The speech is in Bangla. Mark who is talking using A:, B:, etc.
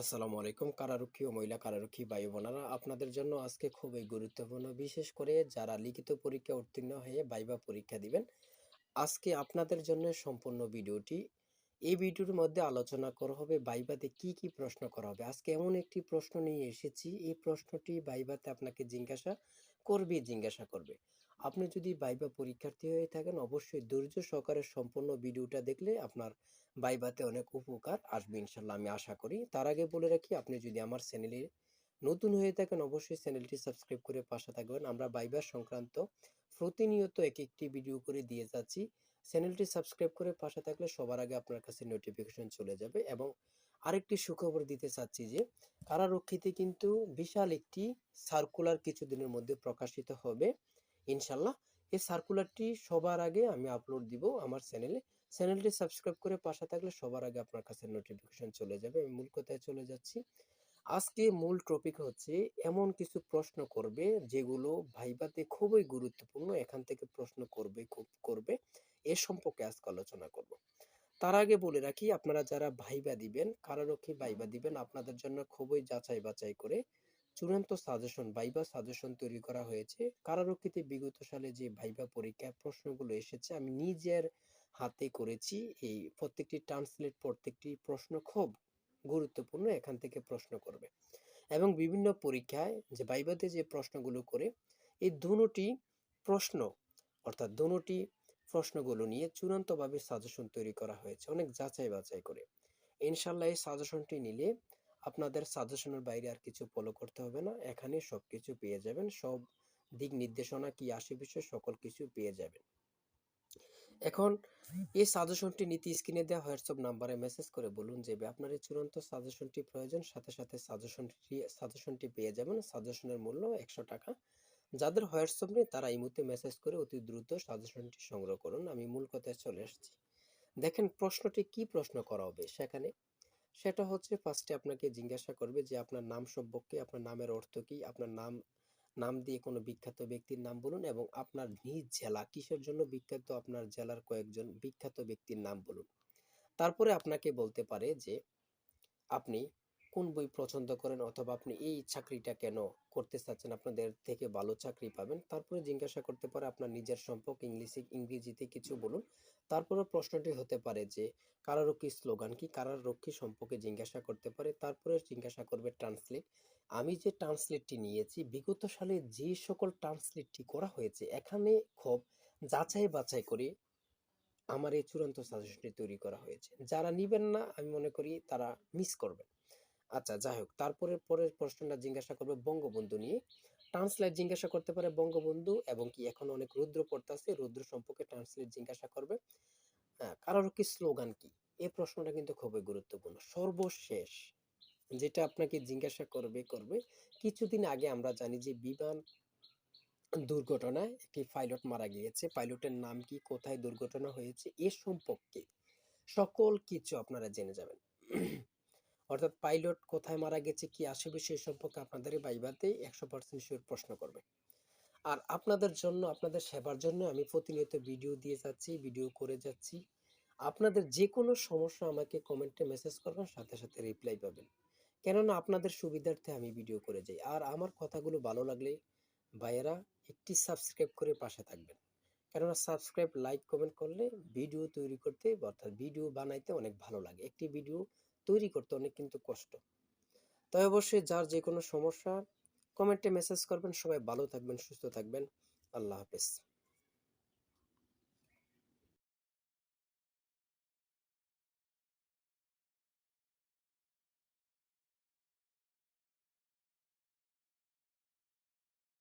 A: আসসালামু আলাইকুম কারারক্ষী ও মহিলা কারারক্ষী ভাই বোনেরা, আপনাদের জন্য আজকে খুবই গুরুত্বপূর্ণ, বিশেষ করে যারা লিখিত পরীক্ষা উত্তীর্ণ হয়ে ভাইবা পরীক্ষা দিবেন। আজকে আপনাদের জন্য সম্পূর্ণ ভিডিওটি। এই ভিডিওর মধ্যে আলোচনা করা হবে ভাইভাতে কি কি প্রশ্ন করা হবে। আজকে এমন একটি প্রশ্ন নিয়ে এসেছি, এই প্রশ্নটি ভাইভাতে আপনাকে জিজ্ঞাসা করবে। আপনি যদি ভাইবা পরীক্ষার্থী হয়ে থাকেন, অবশ্যই ধৈর্য সহকারে সম্পূর্ণ ভিডিওটা দেখলে আপনার ভাইভাতে অনেক উপকার আসবে ইনশাল্লাহ, আমি আশা করি। তার আগে বলে রাখি, আপনি যদি আমার চ্যানেলে নতুন হয়ে থাকেন, অবশ্যই চ্যানেলটি সাবস্ক্রাইব করে পাশে থাকবেন। আমরা ভাইবা সংক্রান্ত প্রতিনিয়ত এক একটি ভিডিও করে দিয়ে যাচ্ছি। চ্যানেলটি সাবস্ক্রাইব করে পাশে থাকলে সবার আগে আপনার কাছে নোটিফিকেশন চলে যাবে। এবং আরেকটি সুখবর দিতে চাচ্ছি যে কারারক্ষীতে কিন্তু বিশাল একটি সার্কুলার কিছুদিনের মধ্যে প্রকাশিত হবে ইনশাল্লাহ। এই সার্কুলারটি সবার আগে আমি আপলোড দিব আমার চ্যানেলে। চ্যানেলটি সাবস্ক্রাইব করে পাশে থাকলে সবার আগে আপনার কাছে নোটিফিকেশন চলে যাবে। আমি মূল কথায় চলে যাচ্ছি। আজকে মূল টপিক হচ্ছে এমন কিছু প্রশ্ন করবে যেগুলো ভাইভাতে খুবই গুরুত্বপূর্ণ, এখান থেকে প্রশ্ন করবে খুব করবে, এ সম্পর্কে আজকে আলোচনা করব। তার আগে বলে রাখি, আপনারা যারা ভাইবা দিবেন, কারারক্ষী ভাইবা দিবেন, আপনাদের জন্য খুবই যাচাই বাছাই করে চূড়ান্ত সাজেশন ভাইবা সাজেশন তৈরি করা হয়েছে। কারারক্ষীতে বিগত সালে যে ভাইবা পরীক্ষায় প্রশ্নগুলো এসেছে আমি নিজের হাতে করেছি। এই প্রত্যেকটি ট্রান্সলেট, প্রত্যেকটি প্রশ্ন খুব গুরুত্বপূর্ণ, এখান থেকে প্রশ্ন করবে। এবং বিভিন্ন পরীক্ষায় যে ভাইভাতে যে প্রশ্নগুলো করে, এই দুটি প্রশ্ন অর্থাৎ দুটি প্রশ্নগুলো নিয়ে চূড়ান্তভাবে সাজেশন তৈরি করা হয়েছে অনেক যাচাই বাছাই করে। ইনশাল্লাহ এই সাজেশনটি নিলে আপনাদের সাজেশনের বাইরে আর কিছু ফলো করতে হবে না, এখানে সবকিছু পেয়ে যাবেন। সব দিক নির্দেশনা কি আসে বিষয় সকল কিছু পেয়ে যাবেন। এখন এই সাজেশনটি নিতে স্ক্রিনে দেওয়া হোয়াটসঅ্যাপ নাম্বারে মেসেজ করে বলুন যে আপনার এই চূড়ান্ত সাজেশনটি প্রয়োজন, সাথে সাথে সাজেশনটি পেয়ে যাবেন। সাজেশনের মূল্য 100 টাকা। যাদের হোয়াটসঅ্যাপ নেই তারা এই মুহূর্তে মেসেজ করে অতি দ্রুত সাজেশনটি সংগ্রহ করুন। আমি মূল কথায় চলে আসছি। দেখেন প্রশ্নটি কি প্রশ্ন করা হবে সেখানে। সেটা হচ্ছে ফার্স্টে আপনাকে জিজ্ঞাসা করবে যে আপনার নাম সম্পর্কে, আপনার নামের অর্থ কি, আপনার নাম নাম দিয়ে কোনো বিখ্যাত ব্যক্তির নাম বলুন এবং আপনার নিজ জেলা কিসের জন্য বিখ্যাত, আপনার জেলার কয়েকজন বিখ্যাত ব্যক্তির নাম বলুন। তারপরে আপনাকে বলতে পারে যে আপনি কোন বই পছন্দ করেন অথবা আপনি এই চাকরিটা কেন করতে চাচ্ছেন, আপনাদের থেকে ভালো চাকরি পাবেন। তারপরে জিজ্ঞাসা করতে পারে আপনার নিজের সম্পর্কে, ইংরেজিতে কিছু বলুন। তারপরে প্রশ্নটি হতে পারে যে কারারক্ষী স্লোগান কি, কারারক্ষী সম্পর্কে জিজ্ঞাসা করতে পারে। তারপরে জিজ্ঞাসা করবে ট্রান্সলেট। আমি যে ট্রান্সলেটটি নিয়েছি বিগত সালে যে সকল ট্রান্সলেটটি করা হয়েছে, এখানে খুব যাচাই বাছাই করে আমার এই চূড়ান্ত সাজেশনটি তৈরি করা হয়েছে। যারা নিবেন না আমি মনে করি তারা মিস করবেন। আচ্ছা যাই হোক, তারপরে পরের প্রশ্নটা জিজ্ঞাসা করবে বঙ্গবন্ধু নিয়ে। ট্রান্সলেট জিজ্ঞাসা করতে পারে বঙ্গবন্ধু এবং কি এখন অনেক রুদ্র পড়তেছে, রুদ্র সম্পর্কে ট্রান্সলেট জিজ্ঞাসা করবে। হ্যাঁ, কারারক্ষী স্লোগান কি, এই প্রশ্নটা কিন্তু খুবই গুরুত্বপূর্ণ। সর্বশেষ যেটা আপনাকে জিজ্ঞাসা করবে, কিছুদিন আগে আমরা জানি যে বিমান দুর্ঘটনায় একটি পাইলট মারা গিয়েছে। পাইলটের নাম কি, কোথায় দুর্ঘটনা হয়েছে, এ সম্পর্কে সকল কিছু আপনারা জেনে যাবেন। অর্থাৎ পাইলট কোথায় মারা গেছে, কি আসবে, সেই সম্পর্কে আপনাদের এই ভাইভাতে 100% শিওর প্রশ্ন করবে। আর আপনাদের জন্য, আপনাদের সেবার জন্য আমি প্রতিনিয়ত ভিডিও দিয়ে যাচ্ছি, ভিডিও করে যাচ্ছি। আপনাদের যে কোনো সমস্যা আমাকে কমেন্টে মেসেজ করবেন, সাথে সাথে রিপ্লাই পাবেন। কেননা আপনাদের সুবিধার্থে আমি ভিডিও করে যাই। আর আমার কথাগুলো ভালো লাগলে ভাইয়েরা একটি সাবস্ক্রাইব করে পাশে থাকবেন। কেননা সাবস্ক্রাইব, লাইক, কমেন্ট করলে ভিডিও তৈরি করতে অর্থাৎ ভিডিও বানাইতে অনেক ভালো লাগে। একটি ভিডিও তৈরি করতে অনেক কিন্তু কষ্ট। তাই অবশ্যই যার যে কোনো সমস্যা কমেন্টে মেসেজ করবেন। সবাই ভালো থাকবেন, সুস্থ থাকবেন। আল্লাহ হাফেজ।